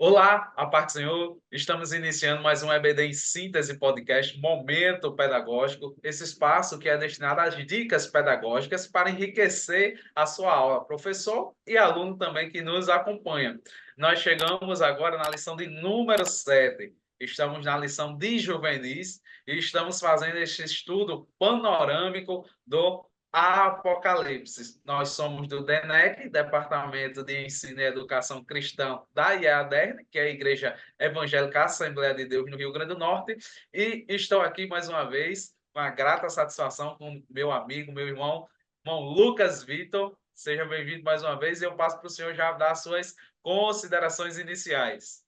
Olá, a paz do Senhor. Estamos iniciando mais um EBD em Síntese Podcast, Momento Pedagógico, esse espaço que é destinado às dicas pedagógicas para enriquecer a sua aula, professor e aluno também que nos acompanha. Nós chegamos agora na lição de número 7. Estamos na lição de juvenis e estamos fazendo este estudo panorâmico do Apocalipse. Nós somos do DENEC, Departamento de Ensino e Educação Cristã da IEADERN, que é a Igreja Evangélica Assembleia de Deus no Rio Grande do Norte, e estou aqui mais uma vez com a grata satisfação com meu amigo, meu irmão Lucas Vitor. Seja bem-vindo mais uma vez e eu passo para o senhor já dar as suas considerações iniciais.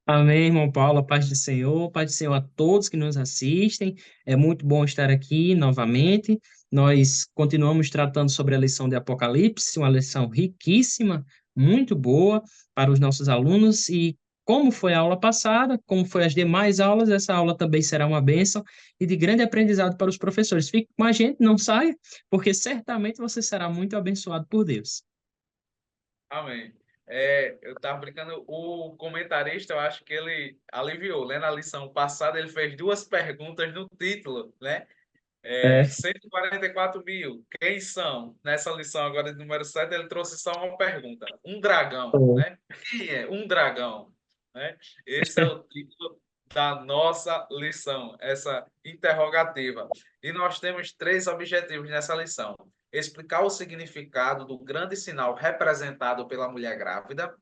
Amém, irmão Paulo, paz do Senhor a todos que nos assistem. É muito bom estar aqui novamente. Nós continuamos tratando sobre a lição de Apocalipse, uma lição riquíssima, muito boa para os nossos alunos. E como foi a aula passada, como foi as demais aulas, essa aula também será uma bênção e de grande aprendizado para os professores. Fique com a gente, não saia, porque certamente você será muito abençoado por Deus. Amém. Eu estava brincando, o comentarista, eu acho que ele aliviou, né? Na lição passada, ele fez duas perguntas no título, né? É, 144 mil, quem são? Nessa lição agora de número 7, ele trouxe só uma pergunta. Um dragão, né? Quem é um dragão? Né? Esse é o título da nossa lição, essa interrogativa. E nós temos três objetivos nessa lição: explicar o significado do grande sinal representado pela mulher grávida,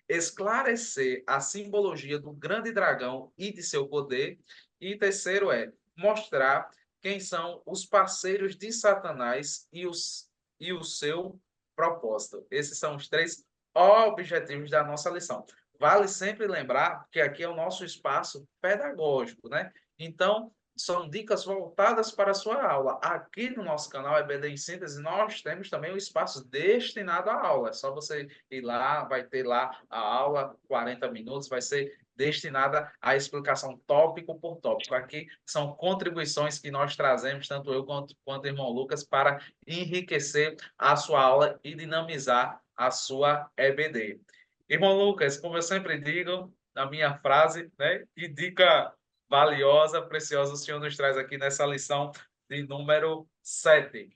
esclarecer a simbologia do grande dragão e de seu poder, e terceiro é mostrar quem são os parceiros de Satanás e o seu propósito. Esses são os três objetivos da nossa lição. Vale sempre lembrar que aqui é o nosso espaço pedagógico, né? Então, são dicas voltadas para a sua aula. Aqui no nosso canal EBD em Síntese, nós temos também um espaço destinado à aula. É só você ir lá, vai ter lá a aula, 40 minutos, vai ser destinada à explicação tópico por tópico. Aqui são contribuições que nós trazemos, tanto eu quanto o irmão Lucas, para enriquecer a sua aula e dinamizar a sua EBD. Irmão Lucas, como eu sempre digo, na minha frase, né? Que dica valiosa, preciosa o senhor nos traz aqui nessa lição de número 7.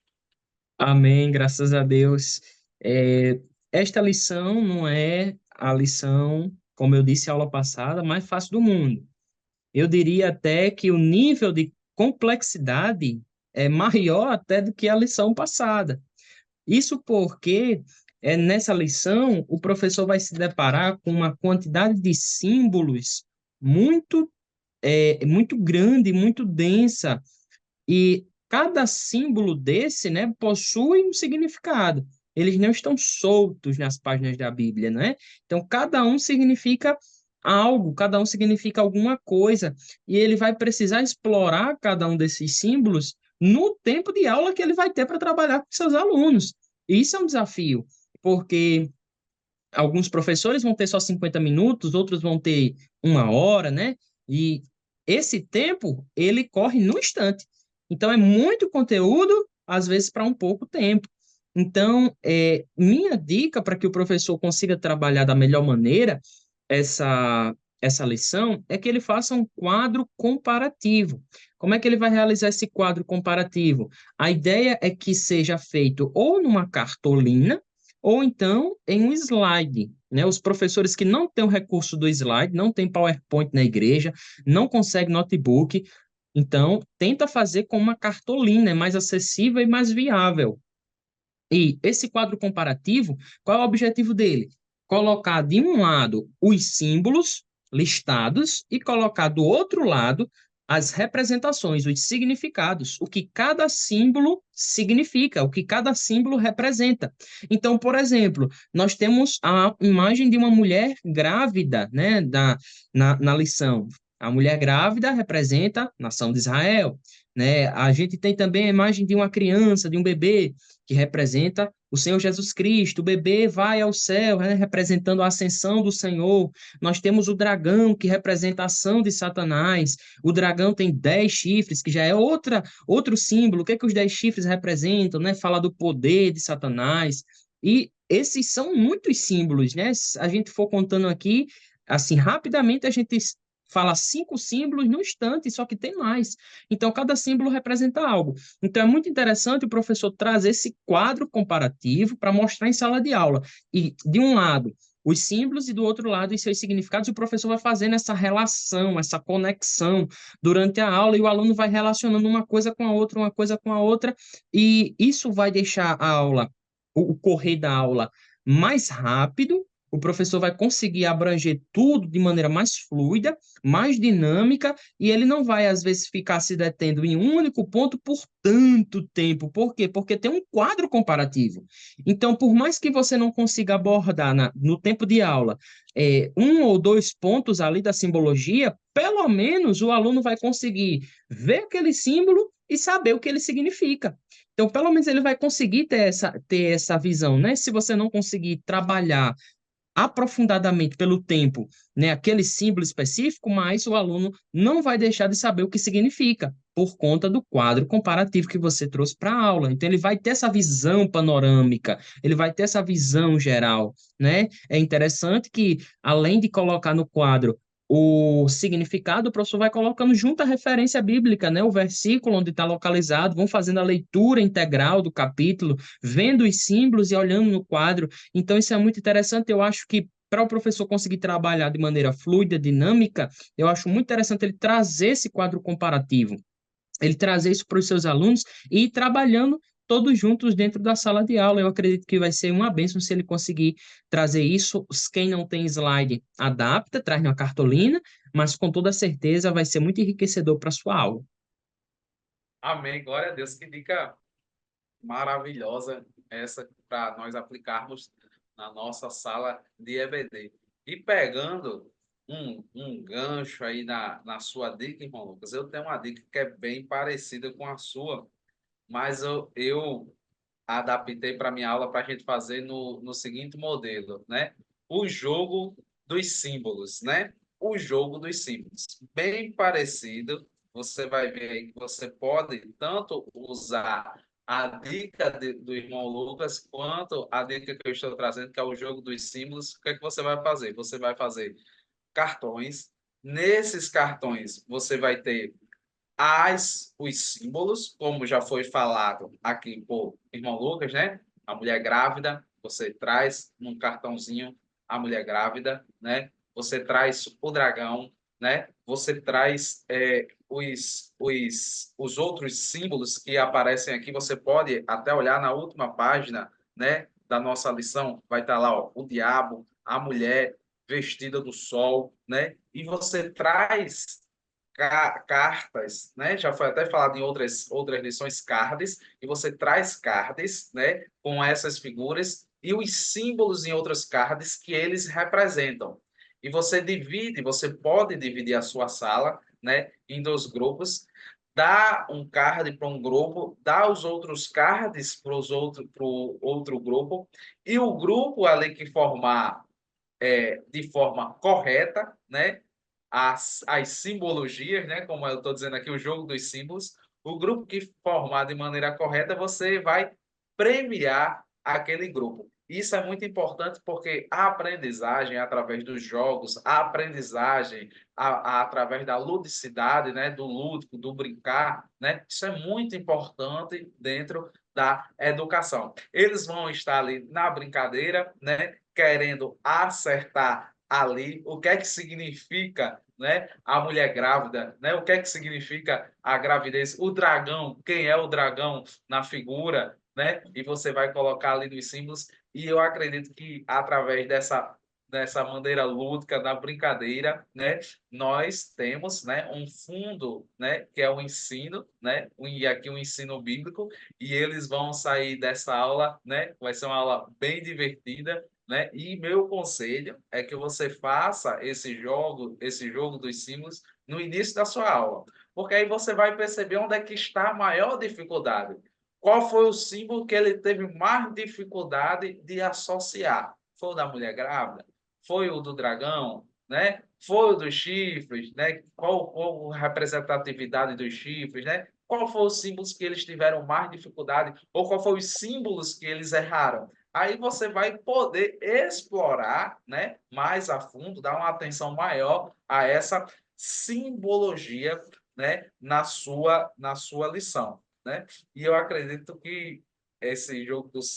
amém, graças a Deus. É, esta lição não é a lição, como eu disse a aula passada, mais fácil do mundo. Eu diria até que o nível de complexidade é maior até do que a lição passada. Isso porque nessa lição o professor vai se deparar com uma quantidade de símbolos muito, muito grande, muito densa, e cada símbolo desse, né, possui um significado. Eles não estão soltos nas páginas da Bíblia, né? Então, cada um significa algo, cada um significa alguma coisa, e ele vai precisar explorar cada um desses símbolos no tempo de aula que ele vai ter para trabalhar com seus alunos. E isso é um desafio, porque alguns professores vão ter só 50 minutos, outros vão ter uma hora, né? E esse tempo, ele corre no instante. Então, é muito conteúdo, às vezes, para um pouco tempo. Então, minha dica para que o professor consiga trabalhar da melhor maneira essa lição é que ele faça um quadro comparativo. Como é que ele vai realizar esse quadro comparativo? A ideia é que seja feito ou numa cartolina, ou então em um slide, né? Os professores que não têm o recurso do slide, não tem PowerPoint na igreja, não conseguem notebook, então tenta fazer com uma cartolina, é mais acessível e mais viável. E esse quadro comparativo, qual é o objetivo dele? Colocar de um lado os símbolos listados e colocar do outro lado as representações, os significados, o que cada símbolo significa, o que cada símbolo representa. Então, por exemplo, nós temos a imagem de uma mulher grávida, né, na lição. A mulher grávida representa a nação de Israel, né? A gente tem também a imagem de uma criança, de um bebê, que representa o Senhor Jesus Cristo. O bebê vai ao céu, né, representando a ascensão do Senhor. Nós temos o dragão, que representa a ação de Satanás. O dragão tem 10 chifres, que já é outro símbolo. O que é que os 10 chifres representam? Né? Fala do poder de Satanás. E esses são muitos símbolos, né? Se a gente for contando aqui, assim, rapidamente a gente fala 5 símbolos no instante, só que tem mais. Então, cada símbolo representa algo. Então, é muito interessante o professor trazer esse quadro comparativo para mostrar em sala de aula. E, de um lado, os símbolos e do outro lado os seus significados, e o professor vai fazendo essa relação, essa conexão durante a aula, e o aluno vai relacionando uma coisa com a outra, uma coisa com a outra, e isso vai deixar a aula, o correr da aula mais rápido, o professor vai conseguir abranger tudo de maneira mais fluida, mais dinâmica, e ele não vai, às vezes, ficar se detendo em um único ponto por tanto tempo. Por quê? Porque tem um quadro comparativo. Então, por mais que você não consiga abordar no tempo de aula um ou dois pontos ali da simbologia, pelo menos o aluno vai conseguir ver aquele símbolo e saber o que ele significa. Então, pelo menos ele vai conseguir ter essa visão, né? Se você não conseguir trabalhar aprofundadamente pelo tempo, né, aquele símbolo específico, mas o aluno não vai deixar de saber o que significa, por conta do quadro comparativo que você trouxe para a aula. Então, ele vai ter essa visão panorâmica, ele vai ter essa visão geral, né? É interessante que, além de colocar no quadro o significado, o professor vai colocando junto a referência bíblica, né? O versículo onde está localizado, vão fazendo a leitura integral do capítulo, vendo os símbolos e olhando no quadro. Então, isso é muito interessante. Eu acho que para o professor conseguir trabalhar de maneira fluida, dinâmica, eu acho muito interessante ele trazer esse quadro comparativo, ele trazer isso para os seus alunos e ir trabalhando todos juntos dentro da sala de aula. Eu acredito que vai ser uma bênção se ele conseguir trazer isso. Quem não tem slide, adapta, traz uma cartolina, mas com toda certeza vai ser muito enriquecedor para a sua aula. Amém. Glória a Deus. Que dica maravilhosa essa para nós aplicarmos na nossa sala de EBD. E pegando um gancho aí na sua dica, irmão Lucas, eu tenho uma dica que é bem parecida com a sua, mas eu adaptei para minha aula para a gente fazer no seguinte modelo, né? O jogo dos símbolos, né? O jogo dos símbolos. Bem parecido, você vai ver aí que você pode tanto usar a dica do irmão Lucas, quanto a dica que eu estou trazendo, que é o jogo dos símbolos. O que é que você vai fazer? Você vai fazer cartões. Nesses cartões, você vai ter os símbolos, como já foi falado aqui por irmão Lucas, né? A mulher grávida, você traz num cartãozinho a mulher grávida, né? Você traz o dragão, né? Você traz os outros símbolos que aparecem aqui. Você pode até olhar na última página, né? Da nossa lição, vai estar lá, ó, o diabo, a mulher vestida do sol, né? E você traz cartas, né? Já foi até falado em outras lições, cards, e você traz cards, né? Com essas figuras e os símbolos em outras cards que eles representam. E você pode dividir a sua sala, né? Em dois grupos, dá um card para um grupo, dá os outros cards para o outro grupo, e o grupo ali que formar de forma correta, né? As simbologias, né? Como eu estou dizendo aqui, o jogo dos símbolos. O grupo que formar de maneira correta, você vai premiar aquele grupo. Isso é muito importante porque a aprendizagem através dos jogos, a aprendizagem através da ludicidade, né, do lúdico, do brincar, né, isso é muito importante dentro da educação. Eles vão estar ali na brincadeira, né, querendo acertar ali o que é que significa, né, a mulher grávida, né, o que é que significa a gravidez, o dragão, quem é o dragão na figura, né, e você vai colocar ali nos símbolos, e eu acredito que através dessa maneira lúdica, da brincadeira, né, nós temos, né, um fundo, né, que é o ensino, né, e aqui o ensino bíblico, e eles vão sair dessa aula, né, vai ser uma aula bem divertida, né? E meu conselho é que você faça esse jogo dos símbolos no início da sua aula, porque aí você vai perceber onde é que está a maior dificuldade. Qual foi o símbolo que ele teve mais dificuldade de associar? Foi o da mulher grávida? Foi o do dragão, né? Foi o dos chifres, né? Qual a representatividade dos chifres, né? Qual foi os símbolos que eles tiveram mais dificuldade? Ou qual foi os símbolos que eles erraram? aí você vai poder explorar, né, mais a fundo, dar uma atenção maior a essa simbologia, né, na sua lição, né? E eu acredito que esse jogo dos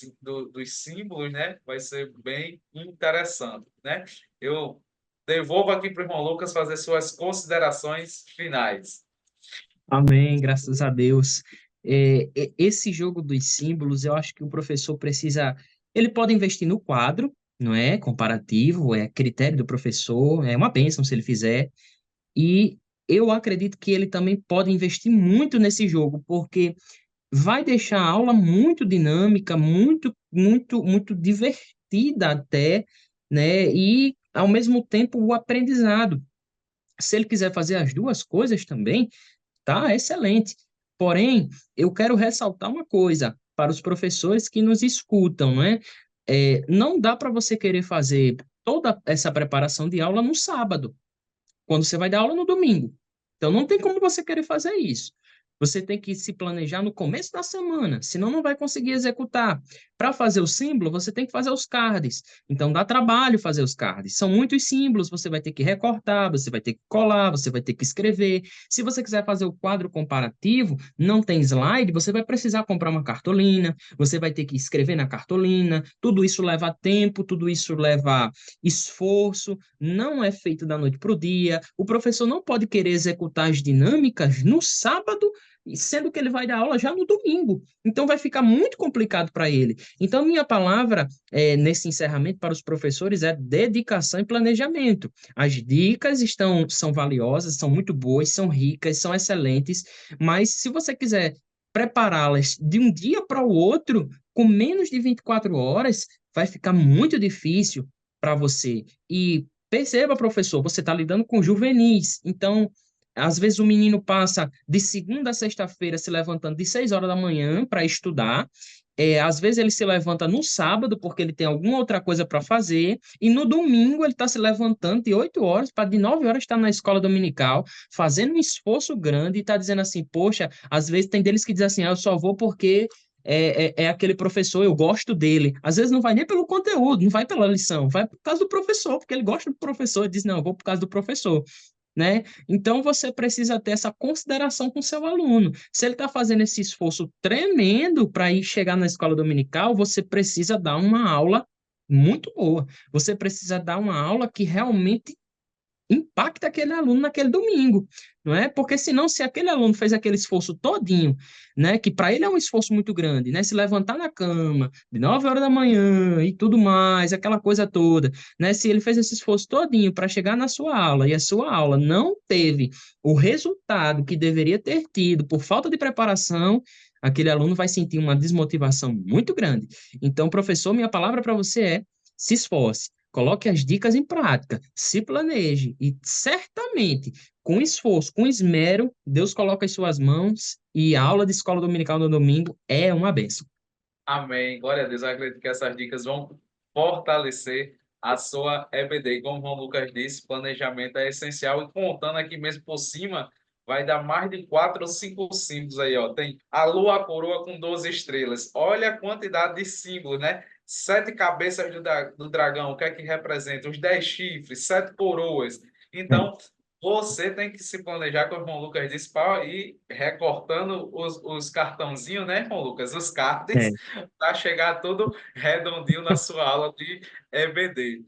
símbolos, né, vai ser bem interessante, né? Eu devolvo aqui para o irmão Lucas fazer suas considerações finais. Amém, graças a Deus. Esse jogo dos símbolos, eu acho que o professor precisa. Ele pode investir no quadro, não é? Comparativo, é critério do professor, é uma bênção se ele fizer. E eu acredito que ele também pode investir muito nesse jogo, porque vai deixar a aula muito dinâmica, muito divertida até, né? E, ao mesmo tempo, o aprendizado. Se ele quiser fazer as duas coisas também, tá excelente. Porém, eu quero ressaltar uma coisa para os professores que nos escutam, né? Não dá para você querer fazer toda essa preparação de aula no sábado, quando você vai dar aula no domingo. Então, não tem como você querer fazer isso. Você tem que se planejar no começo da semana, senão não vai conseguir executar. Para fazer o símbolo, você tem que fazer os cards. Então, dá trabalho fazer os cards. São muitos símbolos, você vai ter que recortar, você vai ter que colar, você vai ter que escrever. Se você quiser fazer o quadro comparativo, não tem slide, você vai precisar comprar uma cartolina, você vai ter que escrever na cartolina. Tudo isso leva tempo, tudo isso leva esforço, não é feito da noite para o dia. O professor não pode querer executar as dinâmicas no sábado, sendo que ele vai dar aula já no domingo. Então vai ficar muito complicado para ele. Então, minha palavra nesse encerramento para os professores é dedicação e planejamento. As dicas são valiosas, são muito boas, são ricas, são excelentes, mas se você quiser prepará-las de um dia para o outro, com menos de 24 horas, vai ficar muito difícil para você. E perceba, professor, você está lidando com juvenis. Então, às vezes o menino passa de segunda a sexta-feira se levantando de 6 horas da manhã para estudar. Às vezes ele se levanta no sábado porque ele tem alguma outra coisa para fazer, e no domingo ele está se levantando de 8 horas para de 9 horas estar na escola dominical, fazendo um esforço grande e está dizendo assim, poxa, às vezes tem deles que dizem assim, eu só vou porque é aquele professor, eu gosto dele. Às vezes não vai nem pelo conteúdo, não vai pela lição, vai por causa do professor, porque ele gosta do professor e diz, não, eu vou por causa do professor, né? Então você precisa ter essa consideração com seu aluno. Se ele está fazendo esse esforço tremendo para ir chegar na escola dominical, você precisa dar uma aula muito boa. Você precisa dar uma aula que realmente impacta aquele aluno naquele domingo, não é? Porque senão, se aquele aluno fez aquele esforço todinho, né, que para ele é um esforço muito grande, né, se levantar na cama de 9 horas da manhã e tudo mais, aquela coisa toda, né, se ele fez esse esforço todinho para chegar na sua aula e a sua aula não teve o resultado que deveria ter tido por falta de preparação, aquele aluno vai sentir uma desmotivação muito grande. Então, professor, minha palavra para você é: se esforce. Coloque as dicas em prática, se planeje e certamente, com esforço, com esmero, Deus coloca em suas mãos e a aula de escola dominical no domingo é uma bênção. Amém. Glória a Deus. Eu acredito que essas dicas vão fortalecer a sua EBD. E como o João Lucas disse, planejamento é essencial. E contando aqui mesmo por cima, vai dar mais de 4 ou 5 símbolos aí, ó. Tem a lua, a coroa com 12 estrelas. Olha a quantidade de símbolos, né? 7 cabeças do dragão, o que é que representa? Os 10 chifres, 7 coroas. É, Então, você tem que se planejar, como o irmão Lucas disse, para ir recortando os cartãozinhos, né, irmão Lucas? Os é. cards, para chegar tudo redondinho na sua aula de EBD.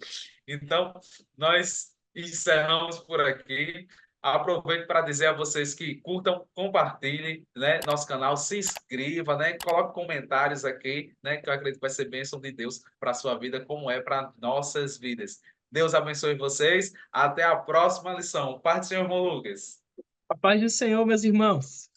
Então, nós encerramos por aqui. Aproveito para dizer a vocês que curtam, compartilhem, né, nosso canal, se inscreva, né, coloque comentários aqui, né, que eu acredito que vai ser bênção de Deus para a sua vida, como é para nossas vidas. Deus abençoe vocês. Até a próxima lição. Parte, Senhor irmão Lucas. A paz do Senhor, meus irmãos.